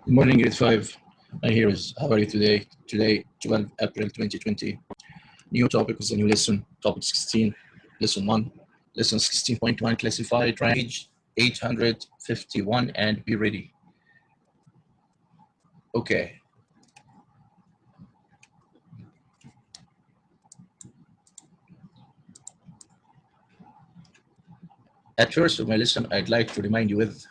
Good morning, grade 5. My here is how are you today? Today, 12 April 2020. New topic is a new lesson, topic 16, lesson 1. Lesson 16.1, classify page 851 and be ready. Okay. At first of my lesson, I'd like to remind you with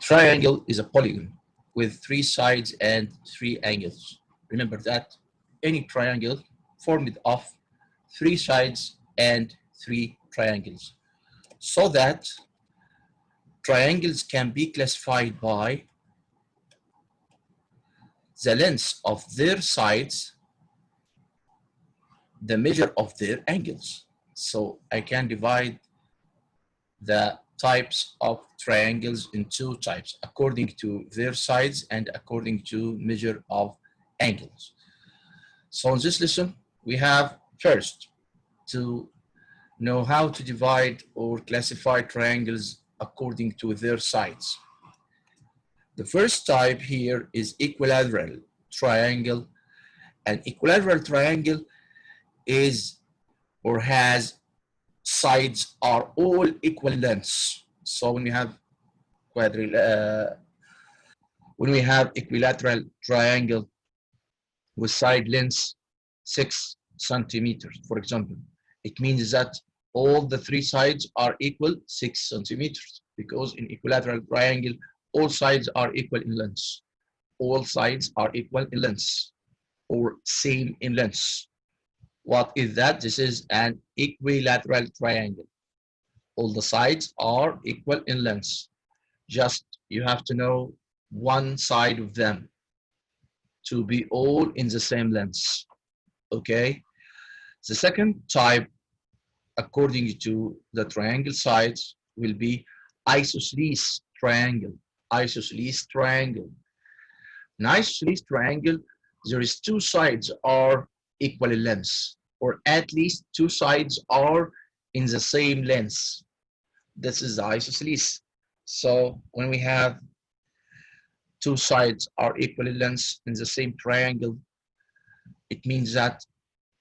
triangle is a polygon with 3 sides and 3 angles. Remember that any triangle formed of 3 sides and 3 triangles. So that triangles can be classified by the length of their sides, the measure of their angles. So I can divide the types of triangles in 2 types according to their sides and according to measure of angles. So in this lesson, we have first to know how to divide or classify triangles according to their sides. The first type here is equilateral triangle. An equilateral triangle is or has sides are all equal lengths. So when we have equilateral triangle with side lengths 6 centimeters, for example, it means that all the 3 sides are equal 6 centimeters, because in equilateral triangle all sides are equal in length. All sides are equal in length or same in length. What is that? This is an equilateral triangle. All the sides are equal in length. Just you have to know one side of them to be all in the same length. Okay? The second type, according to the triangle sides, will be isosceles triangle. Isosceles triangle. In isosceles triangle, there is 2 sides are equal in length, or at least 2 sides are in the same length. This is the isosceles. So when we have 2 sides are equal in length in the same triangle, it means that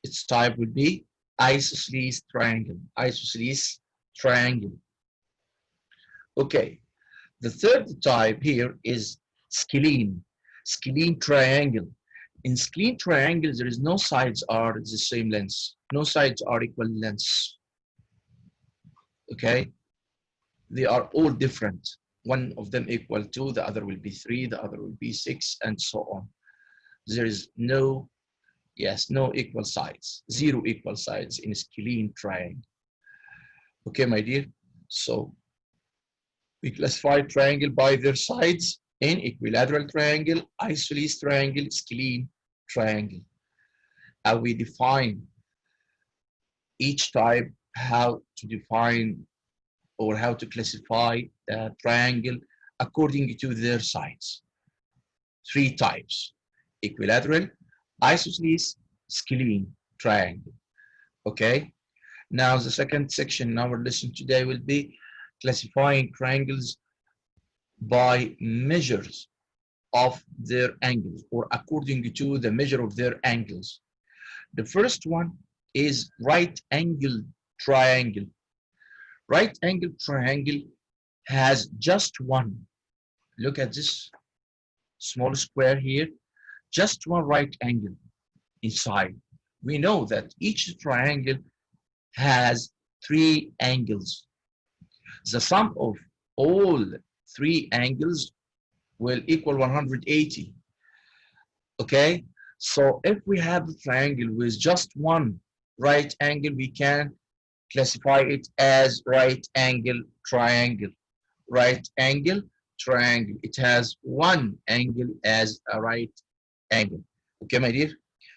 its type would be isosceles triangle. Isosceles triangle. Okay. The third type here is scalene. Scalene triangle. In scalene triangle, there is no sides are the same length. No sides are equal length. Okay? They are all different. One of them equal 2, the other will be 3, the other will be 6, and so on. There is no equal sides. 0 equal sides in scalene triangle. Okay, my dear? So we classify triangle by their sides in equilateral triangle, isosceles triangle, scalene triangle. How we define each type, how to define or how to classify the triangle according to their sides. 3 types: equilateral, isosceles, scalene triangle. Okay? Now the second section in our lesson today will be classifying triangles by measures of their angles, or according to the measure of their angles. The first one is right angle triangle. Right angle triangle has just one. Look at this small square here, just one right angle inside. We know that each triangle has 3 angles. The sum of all 3 angles will equal 180. Okay? So if we have a triangle with just one right angle, we can classify it as right angle triangle. Right angle triangle. It has one angle as a right angle. Okay, my dear?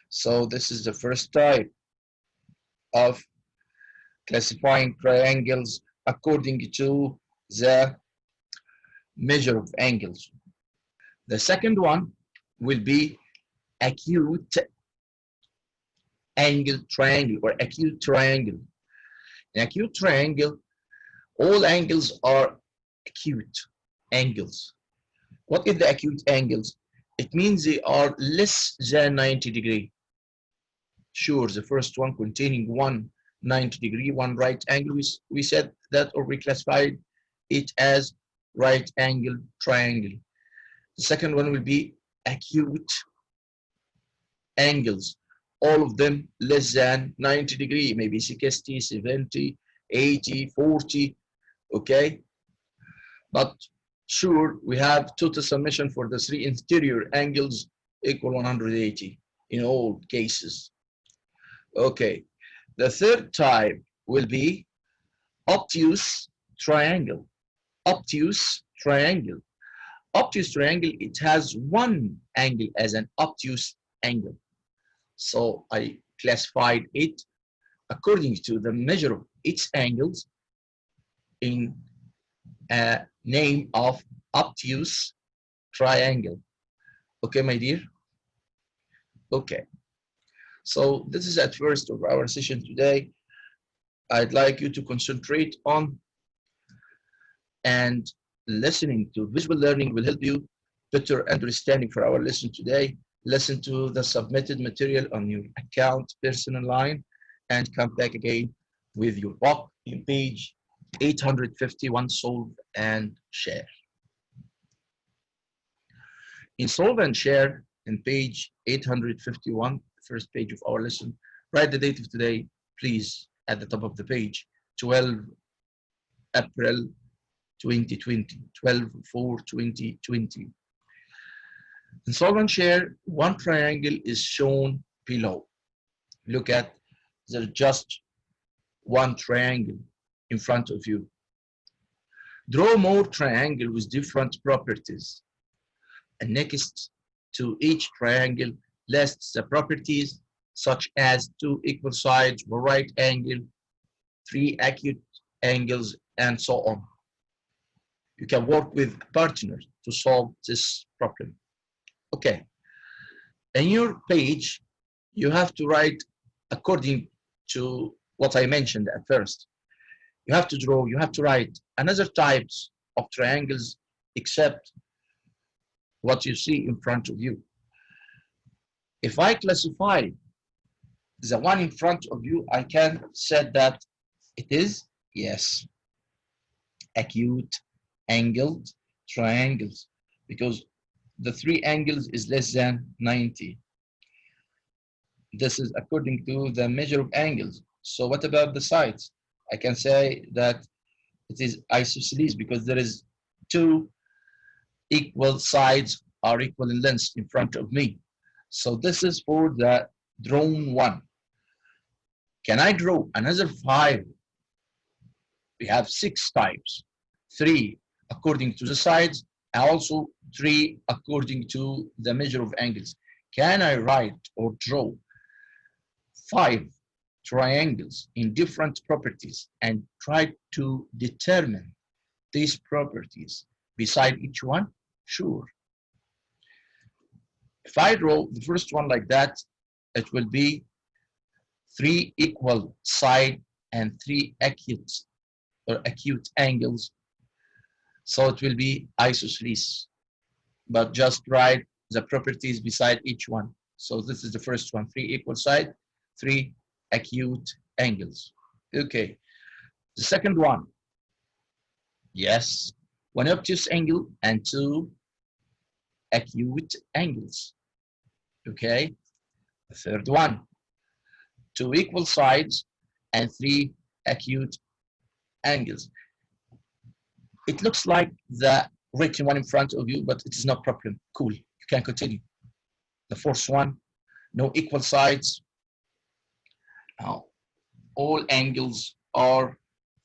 So this is the first type of classifying triangles according to the measure of angles. The second one will be acute angle triangle or acute triangle. In acute triangle, all angles are acute angles. What is the acute angles? It means they are less than 90 degree. Sure, the first one containing one 90 degree, one right angle, we said that, or we classified it as right angle triangle. The second one will be acute angles, all of them less than 90 degree, maybe 60, 70, 80, 40, okay? But sure, we have total summation for the three interior angles equal 180 in all cases. Okay, the third type will be obtuse triangle. Obtuse triangle. Obtuse triangle, it has one angle as an obtuse angle. So I classified it according to the measure of its angles in a name of obtuse triangle. Okay, my dear? Okay. So this is at first of our session today. I'd like you to concentrate on and listening to visual learning will help you better understanding for our lesson today. Listen to the submitted material on your account personal line and come back again with your book in page 851, solve and share. In solve and share in page 851, first page of our lesson, write the date of today, please, at the top of the page, 12 April 2020, 12/4/2020. In solve and share, one triangle is shown below. Look at, there's just one triangle in front of you. Draw more triangle with different properties. And next to each triangle, lists the properties such as two equal sides, right angle, three acute angles, and so on. You can work with partners to solve this problem. Okay. In your page, you have to write according to what I mentioned at first. You have to draw, you have to write another types of triangles except what you see in front of you. If I classify the one in front of you, I can say that it is, yes, acute angled triangles, because the three angles is less than 90. This is according to the measure of angles. So what about the sides? I can say that it is isosceles because there is two equal sides are equal in length in front of me. So this is for the drawn one. Can I draw another five? We have six types, three according to the sides, and also three according to the measure of angles. Can I write or draw five triangles in different properties and try to determine these properties beside each one? Sure. If I draw the first one like that, it will be three equal side and three acute or acute angles. So it will be isosceles, but just write the properties beside each one. So this is the first one, three equal side, three acute angles. Okay, the second one, yes, one obtuse angle and two acute angles. Okay, the third one, two equal sides and three acute angles. It looks like the written one in front of you, but it is not problem. Cool, you can continue. The fourth one, no equal sides. Now, all angles are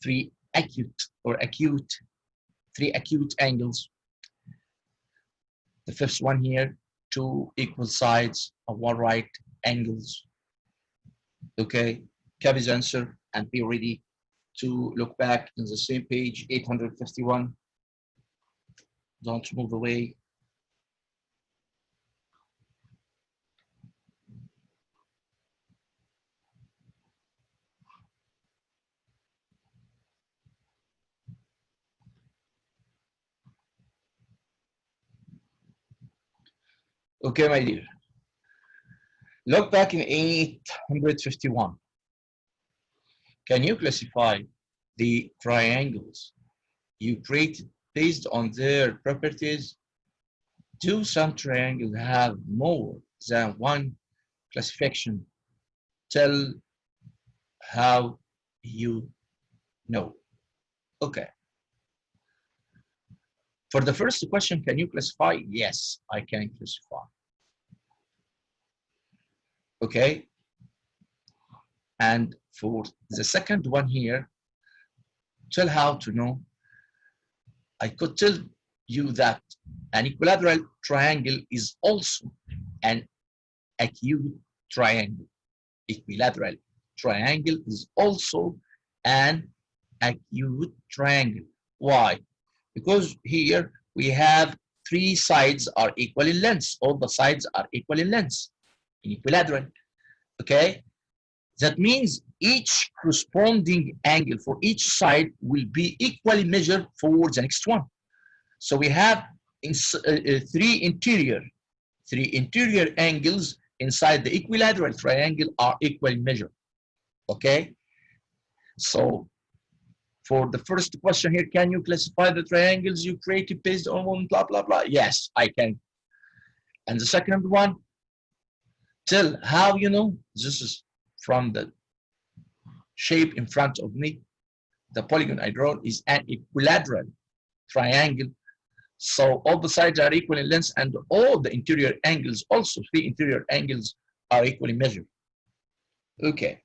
three acute or acute, three acute angles. The fifth one here, two equal sides of one right angles. Okay, copy the answer and be ready to look back in the same page, 851. Don't move away. Okay, my dear. Look back in 851. Can you classify the triangles you created based on their properties? Do some triangles have more than one classification? Tell how you know. Okay. For the first question, can you classify? Yes, I can classify. Okay. And for the second one here, tell how to know. I could tell you that an equilateral triangle is also an acute triangle. Equilateral triangle is also an acute triangle. Why? Because here we have three sides are equal in length. All the sides are equal in length in equilateral. Okay? That means each corresponding angle for each side will be equally measured for the next one. So we have three interior angles inside the equilateral triangle are equally measured. Okay? So for the first question here, can you classify the triangles you created based on blah, blah, blah? Yes, I can. And the second one, tell how you know. This is from the shape in front of me. The polygon I draw is an equilateral triangle. So all the sides are equal in length and all the interior angles, also three interior angles, are equally measured. Okay.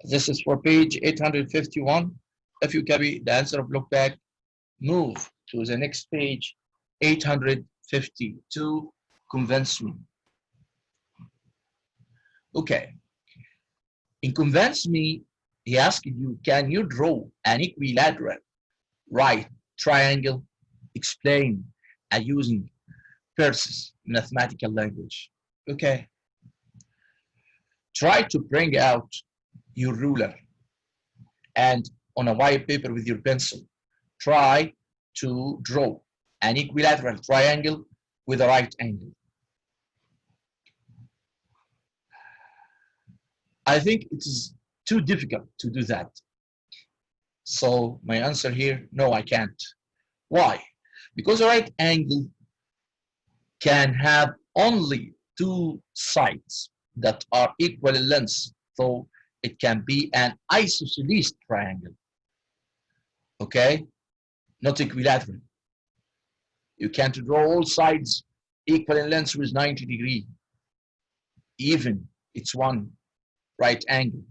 This is for page 851. If you copy the answer of look back, move to the next page, 852, convince me. Okay. In convince me, he asked you, can you draw an equilateral right triangle? Explain using Peirce's mathematical language. Okay. Try to bring out your ruler and on a white paper with your pencil, try to draw an equilateral triangle with a right angle. I think it is too difficult to do that. So my answer here, no, I can't. Why? Because a right angle can have only two sides that are equal in length, so it can be an isosceles triangle. Okay? Not equilateral. You can't draw all sides equal in length with 90 degrees. Even it's one right angle.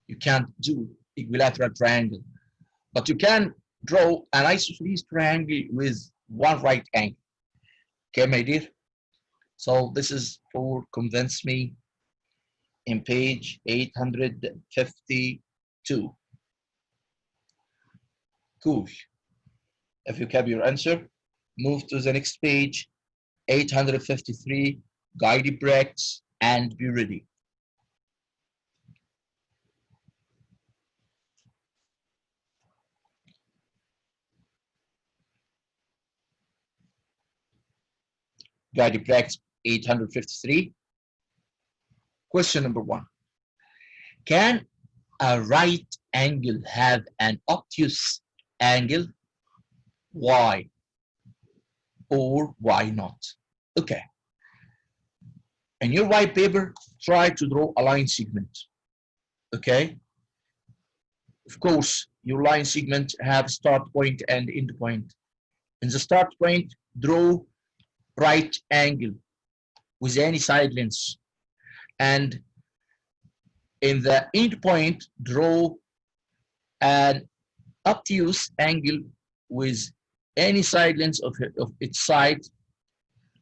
You can't do equilateral triangle. But you can draw an isosceles triangle with one right angle. Okay, my dear? So this is for convince me in page 852. Cool. If you have your answer, move to the next page, 853, guided breaks, and be ready. Guided breaks 853. Question number 1. Can a right angle have an obtuse angle? Why? Or why not? Okay. In your white paper, try to draw a line segment. Okay. Of course, your line segment have start point and end point. In the start point, draw right angle with any side length. And in the end point, draw an obtuse angle with any side length of its side.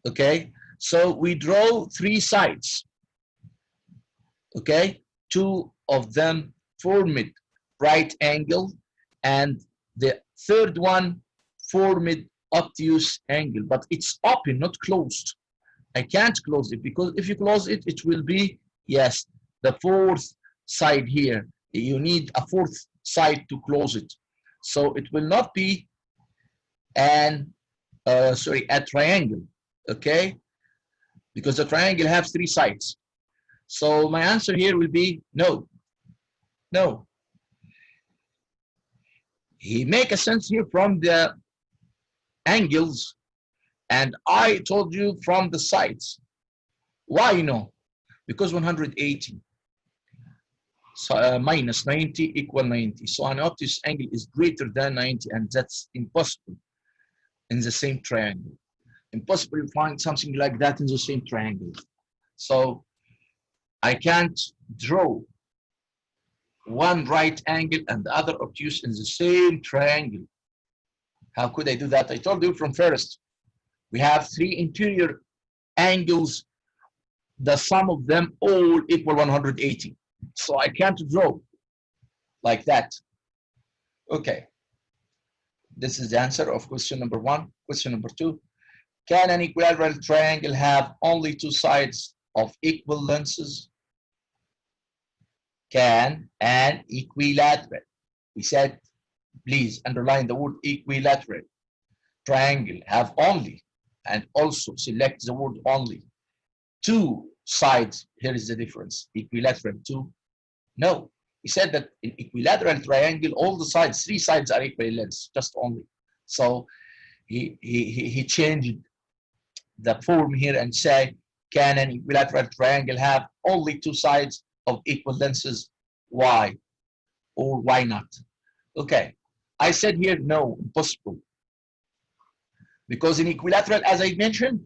Okay, so we draw three sides. Okay, two of them formed right angle, and the third one formed obtuse angle, but it's open, not closed. I can't close it because if you close it, it will be, yes, the fourth side here. You need a fourth side to close it. So it will not be a triangle, okay? because the triangle has 3 sides. So my answer here will be no. No. He make a sense here from the angles, and I told you from the sides. Why no? Because 180 minus 90 equal 90. So an obtuse angle is greater than 90, and that's impossible in the same triangle. Impossible to find something like that in the same triangle. So I can't draw one right angle and the other obtuse in the same triangle. How could I do that? I told you from first. We have 3 interior angles. The sum of them all equal 180. So I can't draw like that. Okay. This is the answer of question number 1. Question number 2. Can an equilateral triangle have only 2 sides of equal lengths? Can an equilateral, we said, please underline the word equilateral triangle, have only, and also select the word only, 2 sides. Here is the difference. Equilateral 2. No, we said that in equilateral triangle, all the sides, 3 sides are equal in length, just only. So he changed the form here and say, can an equilateral triangle have only 2 sides of equal lengths? Why? Or why not? Okay, I said here no, impossible. Because in equilateral, as I mentioned,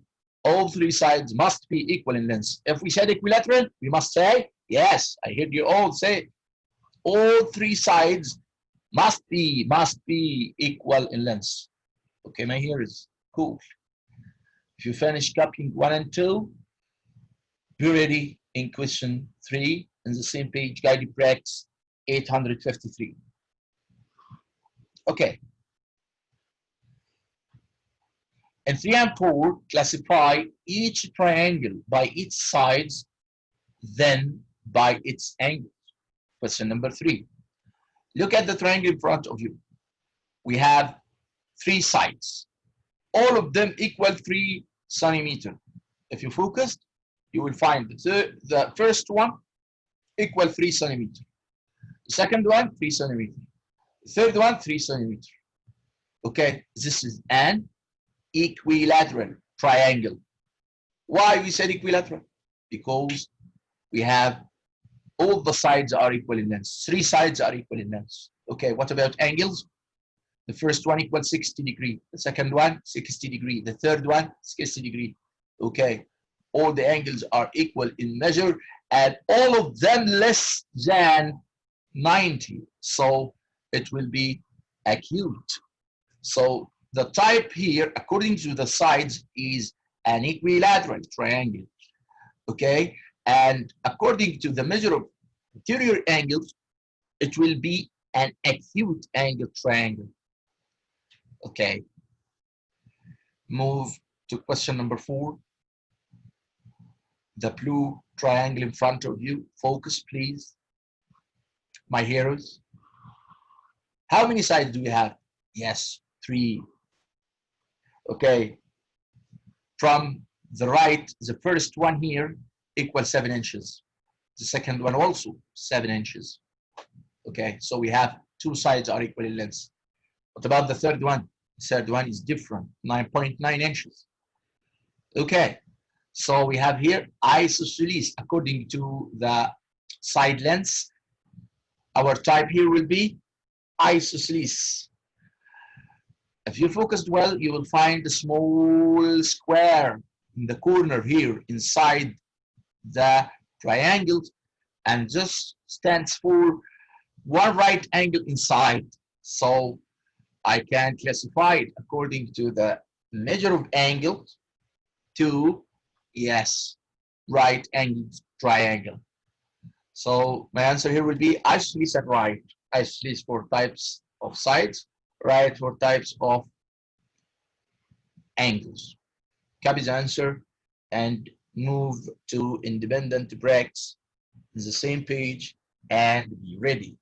all 3 sides must be equal in length. If we said equilateral, we must say, yes, I heard you all say, all 3 sides must be equal in length. Okay, my here is cool. If you finish copying 1 and 2, be ready in question 3 in the same page, guided practice 853. Okay. In 3 and 4, classify each triangle by its sides, then by its angles. Question number 3. Look at the triangle in front of you. We have 3 sides. All of them equal 3 centimeters. If you focus, you will find the first one equal 3 centimeters. The second one, 3 centimeters. The third one, 3 centimeters. Okay, this is an equilateral triangle. Why we said equilateral? Because we have all the sides are equal in length. 3 sides are equal in length. Okay, what about angles? The first one equals 60 degrees. The second one, 60 degrees. The third one, 60 degrees. Okay, all the angles are equal in measure, and all of them less than 90. So it will be acute. So the type here, according to the sides, is an equilateral triangle. Okay, and according to the measure of interior angles, it will be an acute angle triangle. Okay, move to question number 4. The blue triangle in front of you. Focus, please. My heroes. How many sides do we have? Yes, 3. Okay, from the right, the first one here equals 7 inches. The second one also 7 inches. Okay, so we have 2 sides are equal in length. What about the third one? The third one is different, 9.9 inches. Okay, so we have here isosceles according to the side lengths. Our type here will be isosceles. If you focused well, you will find a small square in the corner here inside the triangle, and this stands for one right angle inside. So I can classify it according to the measure of angle to, yes, right angled triangle. So my answer here will be isosceles at right. Isosceles for types of sides, right for types of angles. Copy the answer and move to independent breaks in the same page and be ready.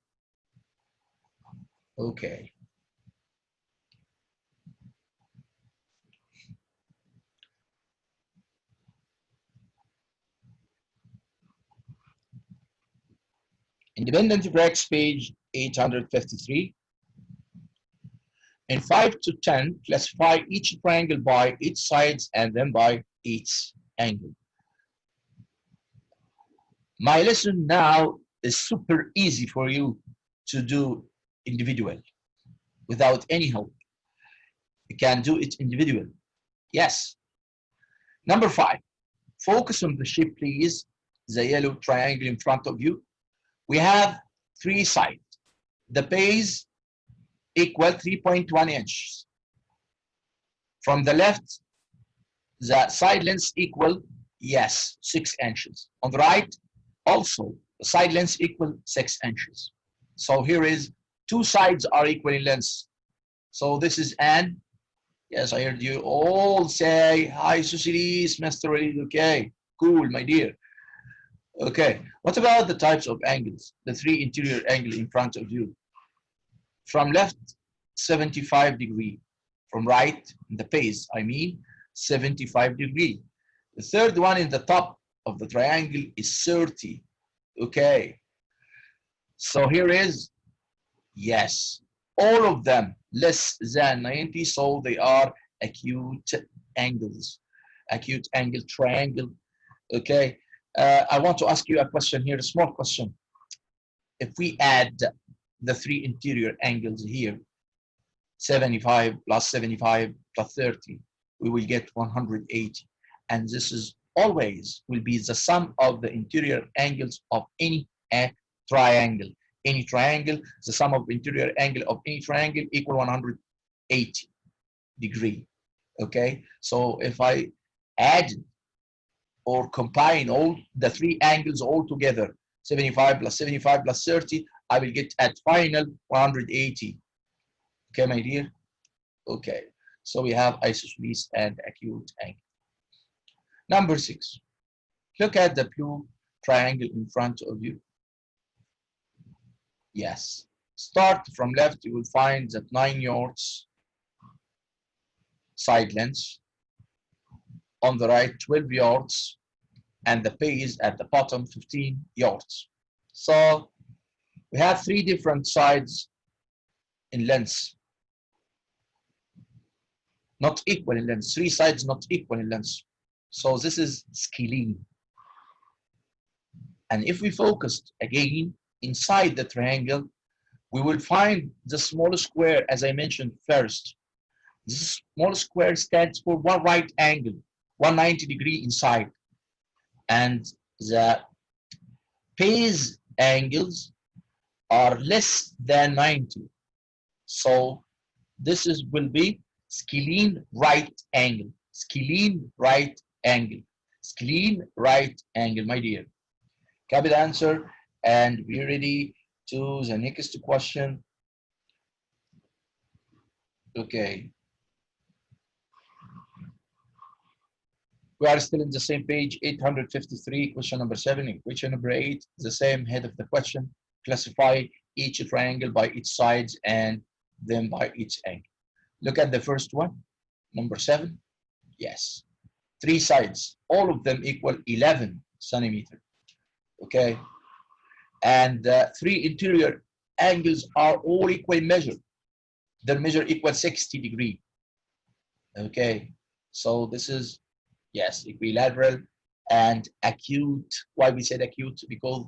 Okay. Independent breaks, page 853. In 5 to 10, classify each triangle by its sides and then by its angle. My lesson now is super easy for you to do individual without any help. You can do it individual. Yes. Number 5, focus on the shape, please. The yellow triangle in front of you. We have 3 sides. The base equal 3.1 inches. From the left, the side length equal, yes, 6 inches. On the right, also, the side length equal 6 inches. So here is 2 sides are equal in length. So this is an, yes, I heard you all say, isosceles, Mr. Walid, okay, cool, my dear. Okay, what about the types of angles? The 3 interior angle in front of you. From left, 75 degree. From right, the base, I mean, 75 degree. The third one in the top of the triangle is 30. Okay. So here is, yes, all of them less than 90, so they are acute angles. Acute angle triangle. Okay. I want to ask you a question here, a small question. If we add the 3 interior angles here, 75 plus 75 plus 30, we will get 180. And this is always will be the sum of the interior angles of any triangle. Any triangle, the sum of interior angle of any triangle equal 180 degree. Okay, so if I add or combine all the 3 angles all together, 75 plus 75 plus 30, I will get at final 180. Okay, my dear? Okay, so we have isosceles and acute angle. Number 6, look at the blue triangle in front of you. Yes, start from left, you will find that 9 yards side length. On the right, 12 yards, and the base at the bottom, 15 yards. So we have 3 different sides in length. Not equal in length, 3 sides not equal in length. So this is scalene. And if we focused again inside the triangle, we will find the small square, as I mentioned first. This small square stands for one right angle, 190 degree inside. And the base angles are less than 90. So this is will be scalene right angle. Scalene right angle. Scalene right angle, my dear. Copy the answer, and we're ready to the next question. Okay. We are still in the same page, 853, question number 7. Question number 8, the same head of the question. Classify each triangle by its sides and then by its angle. Look at the first one, number 7. Yes, 3 sides, all of them equal 11 centimeters. Okay, and 3 interior angles are all equal in measure. Their measure equals 60 degree. Okay, so this is, yes, equilateral and acute. Why we said acute? Because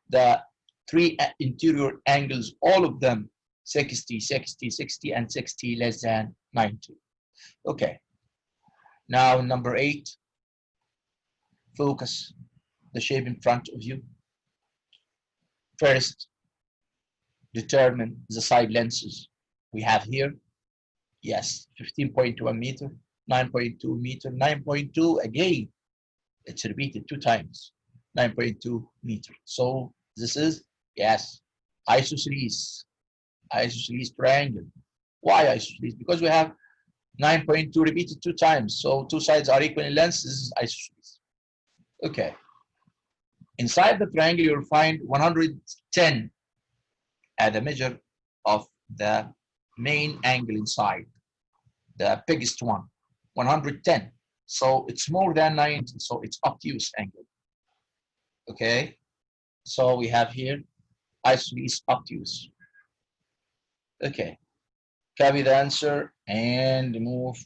the 3 interior angles, all of them 60, 60, 60, and 60 less than 90. Okay. Now number 8, focus the shape in front of you. First, determine the side lengths we have here. Yes, 15.1 meter, 9.2 meter, 9.2 again. It's repeated 2 times, 9.2 meter. So this is, yes, isosceles triangle. Why isosceles? Because we have 9.2 repeated 2 times. So 2 sides are equal in length. This is isosceles. Okay. Inside the triangle, you'll find 110 at the measure of the main angle inside, the biggest one, 110. So it's more than 90, so it's obtuse angle. Okay, so we have here isosceles obtuse. Okay, copy the answer and move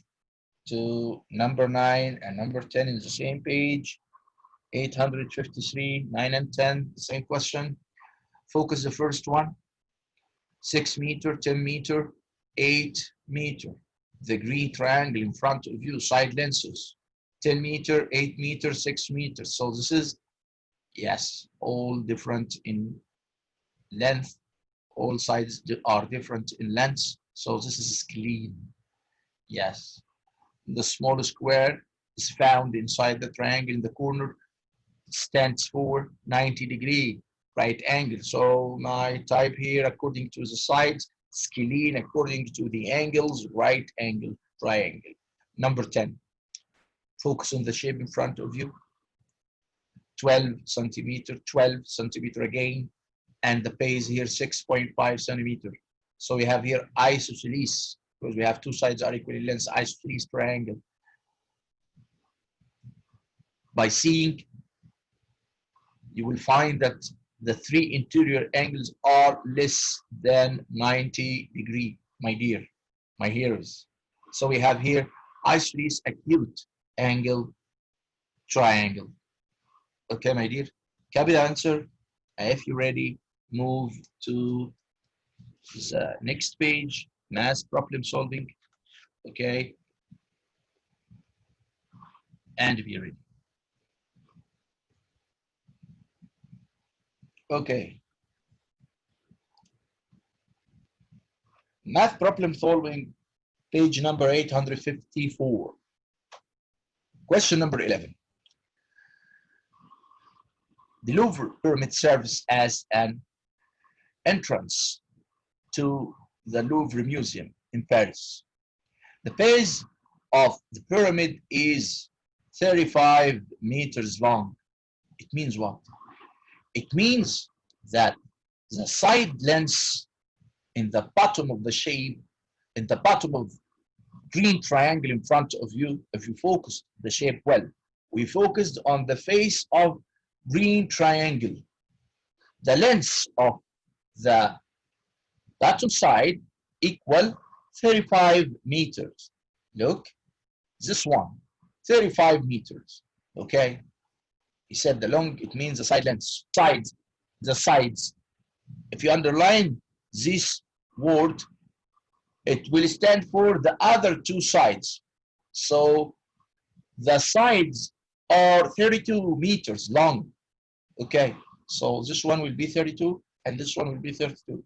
to number 9 and number 10 in the same page. 853, 9 and 10, the same question. Focus the first one. 6 meter, 10 meter, 8 meter. The green triangle in front of you, side lenses. 10 meter, 8 meter, 6 meters. So this is, yes, all different in length. All sides are different in length. So this is scalene. Yes. The small square is found inside the triangle in the corner. It stands for 90-degree right angle. So my type here, according to the sides, scalene, according to the angles, right angle triangle. Number 10. Focus on the shape in front of you. 12 centimeter, 12 centimeter again, and the base here 6.5 centimeter. So we have here isosceles, because we have two sides are equal in length, isosceles triangle. By seeing, you will find that the three interior angles are less than 90-degree, my dear, my heroes. So we have here isosceles acute angle triangle. Okay, my dear, copy the answer. If you're ready, move to the next page, math problem solving. Okay, and be ready. Okay. Math problem solving, page number 854. Question number 11. The Louvre pyramid serves as an entrance to the Louvre Museum in Paris. The base of the pyramid is 35 meters long. It means what? It means that the side lengths in the bottom of the shape, in the bottom of green triangle in front of you, if you focus the shape well, we focused on the face of green triangle. The length of the bottom side equal 35 meters. Look, this one, 35 meters, okay? He said the long, it means the side length, sides, the sides. If you underline this word, it will stand for the other two sides. So the sides are 32 meters long, okay? So this one will be 32 and this one will be 32.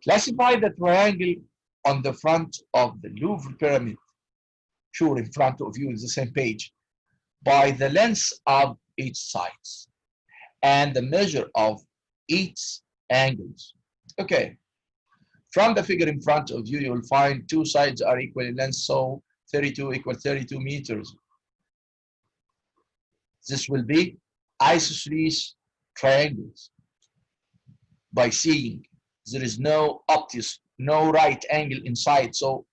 Classify the triangle on the front of the Louvre pyramid, sure, in front of you in the same page, by the length of each sides and the measure of each angles. Okay, from the figure in front of you, you will find two sides are equal in length, so 32 equal 32 meters. This will be isosceles triangles. By seeing, there is no obtuse, no right angle inside, so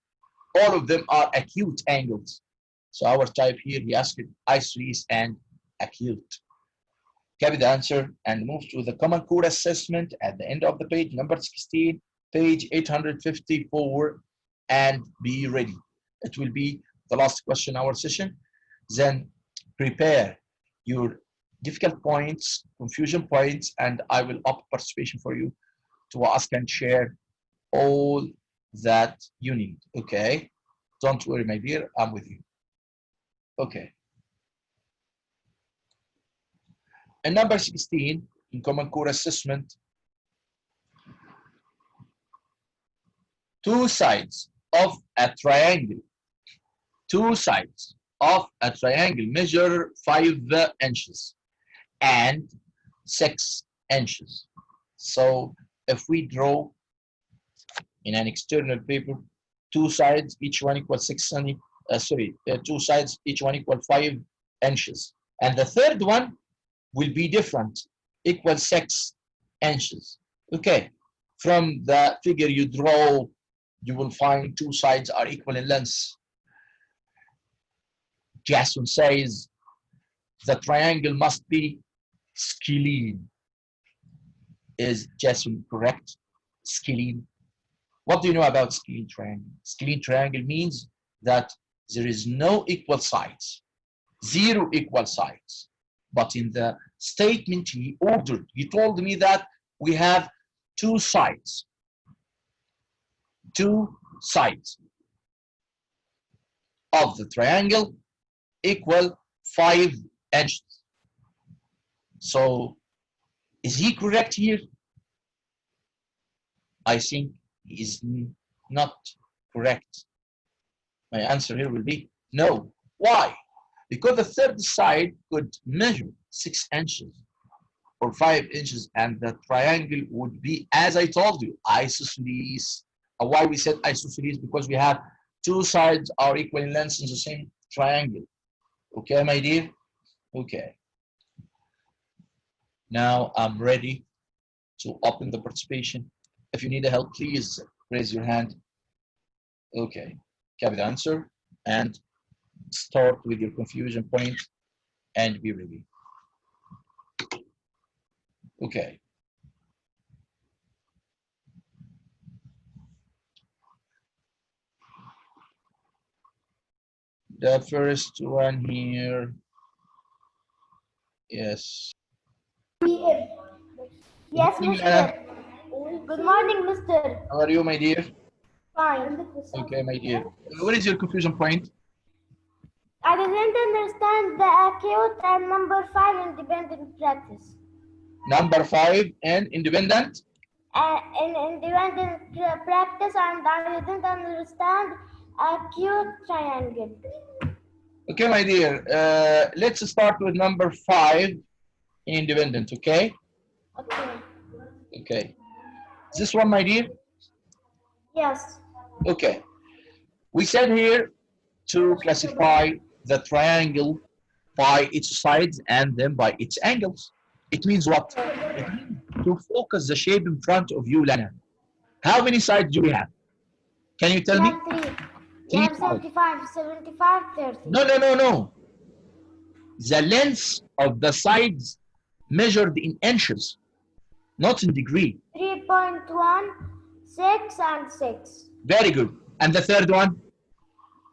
all of them are acute angles. So our type here, he asked isosceles and acute. Copy the answer and move to the common core assessment at the end of the page, number 16, page 854, and be ready. It will be the last question our session. Then prepare your difficult points, confusion points, and I will up participation for you to ask and share all that you need. Okay, don't worry, my dear, I'm with you. Okay. And number 16 in common core assessment, two sides of a triangle. Two sides of a triangle measure 5 inches and 6 inches. So if we draw in an external paper, two sides, each one equal 6 two sides, each one equal 5 inches. And the third one will be different, equal 6 inches. Okay, from the figure you draw, you will find two sides are equal in length. Jason says the triangle must be scalene. Is Jason correct? Scalene. What do you know about scalene triangle? Scalene triangle means that there is no equal sides, zero equal sides. But in the statement he ordered, he told me that we have two sides of the triangle equal 5 inches. So is he correct here? I think he is not correct. My answer here will be no. Why? Because the third side could measure 6 inches or 5 inches, and the triangle would be, as I told you, isosceles. Why we said isosceles? Because we have two sides are equal in length in the same triangle. Okay, my dear? Okay. Now I'm ready to open the participation. If you need help, please raise your hand. Okay, copy the answer and start with your confusion point and be ready. Okay. The first one here. Yes. Yes, Mr. Good morning, Mister. How are you, my dear? Fine. Okay, my dear. What is your confusion point? I didn't understand the acute and number 5 independent practice. Number 5 and independent? In independent practice, and I didn't understand acute triangle. Okay, my dear. Let's start with number 5 in independent, okay? Okay. Okay. This one, my dear? Yes. Okay. We said here to classify the triangle by its sides and then by its angles. It means what? It means to focus the shape in front of you, Lana. How many sides do we have? Can you tell me? We have 3. Three We have 75, 75, 30. No. The length of the sides measured in inches, not in degree. 3.1, 6, and 6. Very good. And the third one?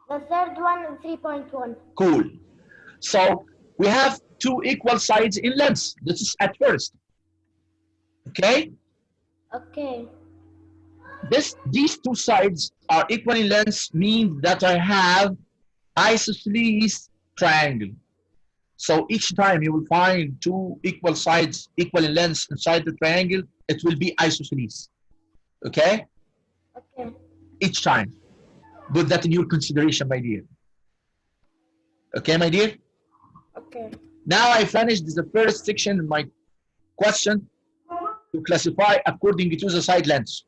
The third one is 3.1. Cool. So we have two equal sides in length. This is at first. Okay? Okay. These two sides are equal in length means that I have isosceles triangle. So each time you will find two equal sides equal in length inside the triangle, it will be isosceles. Okay? Okay. Each time. Put that in your consideration, my dear. Okay, my dear? Okay. Now I finished the first section of my question to classify according to the side lengths.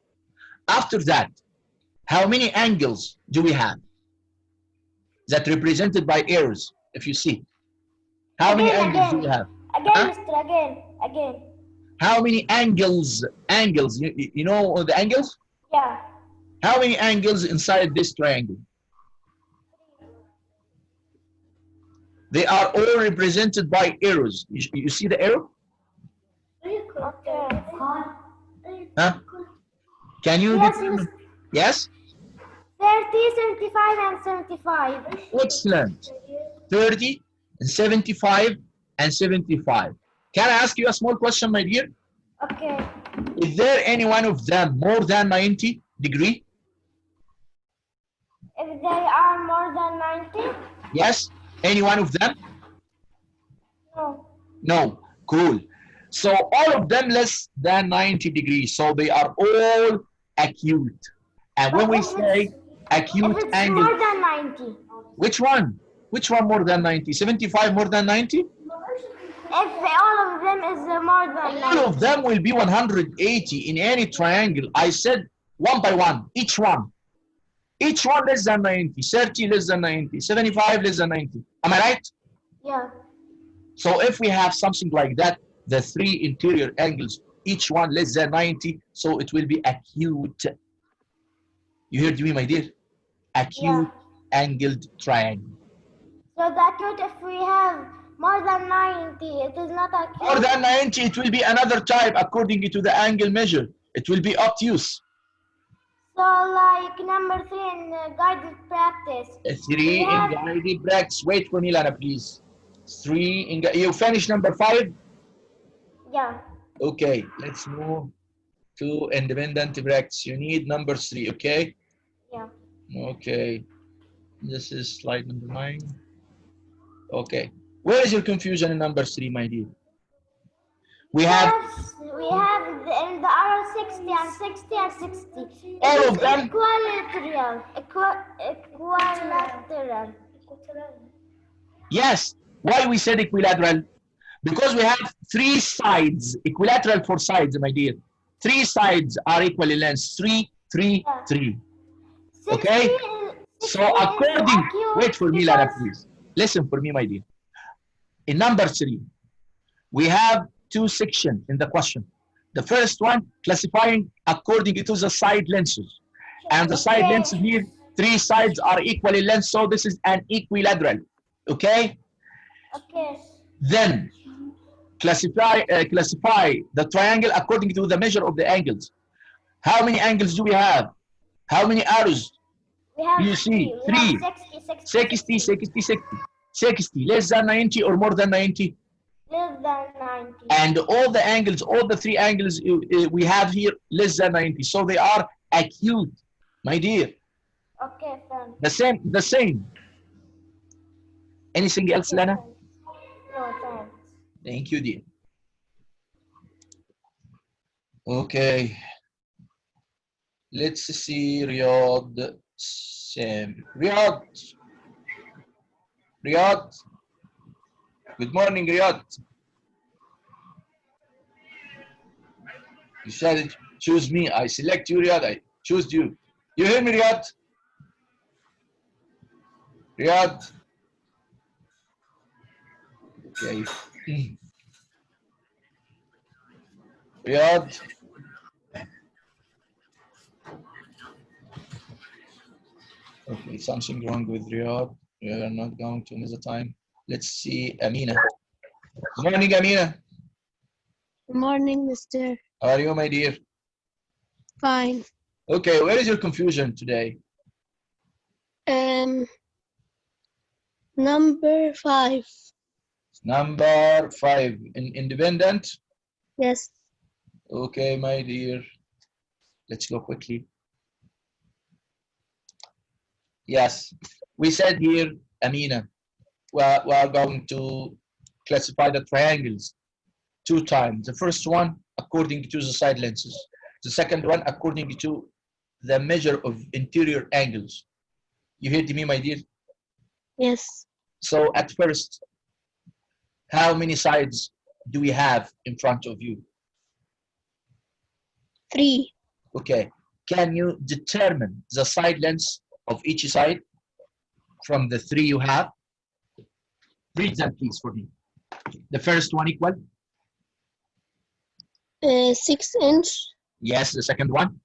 After that, how many angles do we have that represented by arrows, if you see? How many angles do we have? Again, Mr. Again. How many angles? Angles, you know the angles? Yeah. How many angles inside this triangle? They are all represented by arrows. You see the arrow? Okay. Huh? Can you determine? Yes? 30, 75, and 75. Excellent. 30 and 75 and 75. Can I ask you a small question, my dear? Okay. Is there any one of them more than 90 degree? If they are more than 90? Yes? Any one of them? No. No. Cool. So all of them less than 90 degrees. So they are all acute. And when we say acute if it's angle, more than 90. which one? Which one more than 90? 75 more than 90? If all of them is more than 90. All of them will be 180 in any triangle. I said one by one, each one. Each one less than 90, 30 less than 90, 75 less than 90. Am I right? Yeah. So if we have something like that, the three interior angles, each one less than 90, so it will be acute. You heard me, my dear? Acute angled triangle. So the acute, if we have More than 90. It is not acute. More than 90, it will be another type according to the angle measure. It will be obtuse. So like number 3 in guided practice. 3 in guided practice. Wait for me, Lana, please. 3 in you finish number 5? Yeah. Okay, let's move to independent practice. You need number 3, okay? Yeah. Okay. This is slide number 9. Okay. Where is your confusion in number 3, my dear? We have in the arrow 60 and 60 and 60. all of them. Equilateral. Yes. Why we said equilateral? Because we have 3 sides. Equilateral for sides, my dear. 3 sides are equal in length. 3, 3, 3. Okay? So according, wait for me, Lara, please. Listen for me, my dear. In number 3, we have 2 sections in the question. The first one, classifying according to the side lenses. And the side lenses here, 3 sides are equal in length, so this is an equilateral. Okay? Okay. Then, classify the triangle according to the measure of the angles. How many angles do we have? How many arrows? You see, 3. 60, 60, 60. 60, less than 90 or more than 90? Less than 90. And all the angles, all the 3 angles we have here, less than 90. So they are acute, my dear. Okay, fine. The same. Anything else, Lana? No, thanks. Thank you, dear. Okay. Let's see Riyadh. Riyadh. Good morning, Riyadh. You said choose me. I select you, Riyadh. I choose you. You hear me, Riyadh? Riyadh. Okay. Riyadh. Okay, something wrong with Riyadh. We are not going to miss the time. Let's see Amina. Good morning, Amina. Good morning, Mr. How are you, my dear? Fine. Okay, where is your confusion today? Number 5. Number 5 in independent. Yes. Okay, my dear. Let's go quickly. Yes, we said here, Amina, we are going to classify the triangles 2 times. The first one according to the side lenses. The second one according to the measure of interior angles. You heard me, my dear? Yes. So at first, how many sides do we have in front of you? 3. Okay. Can you determine the side lengths of each side from the 3 you have? Read them, please, for me. The first one equal? 6 inch. Yes. The second one?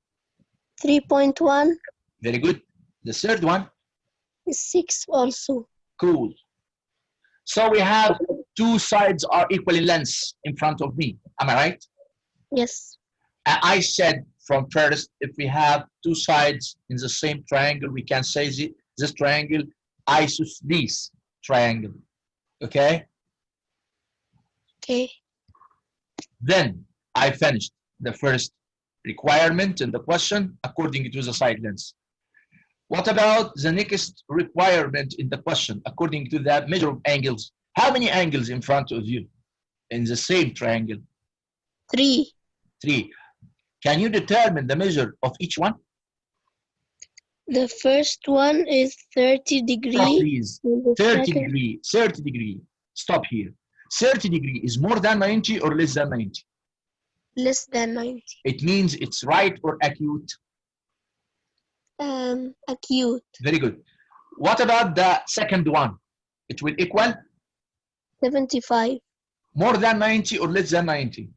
3.1. Very good. The third one? Is 6 also. Cool. So we have 2 sides are equal in length in front of me. Am I right? Yes. I said from first, if we have 2 sides in the same triangle, we can say this triangle isosceles triangle. Okay? Okay. Then I finished the first requirement in the question according to the side lengths. What about the next requirement in the question according to the measure of angles? How many angles in front of you in the same triangle? 3. 3. Can you determine the measure of each one? The first one is 30 degree. Stop, please. 30 second... degree. 30 degree. Stop here. 30 degree is more than 90 or less than 90? Less than 90. It means it's right or acute? Acute. Very good. What about the second one? It will equal? 75. More than 90 or less than 90?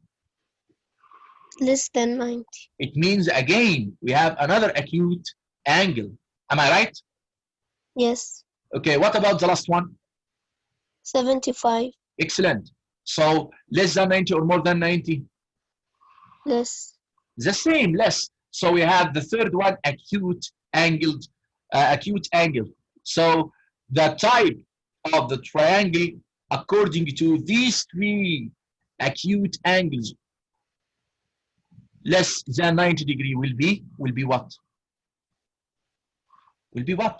Less than 90. It means again we have another acute angle. Am I right? Yes. Okay, what about the last one? 75. Excellent. So less than 90 or more than 90? Less. The same, less. So we have the third one, acute angled, acute angle. So the type of the triangle according to these three acute angles less than 90 degree will be what? Will be what?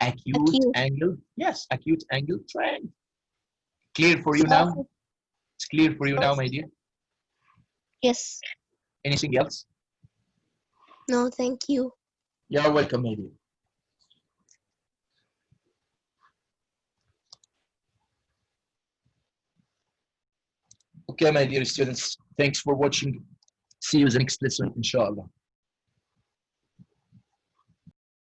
Acute Acute. angle. Yes, acute angle triangle. Clear for you So, now? It's clear for you now, my dear? yes. Anything else? No, thank you. You're welcome, my dear. Okay, my dear students, thanks for watching. See you in the next lesson, inshallah.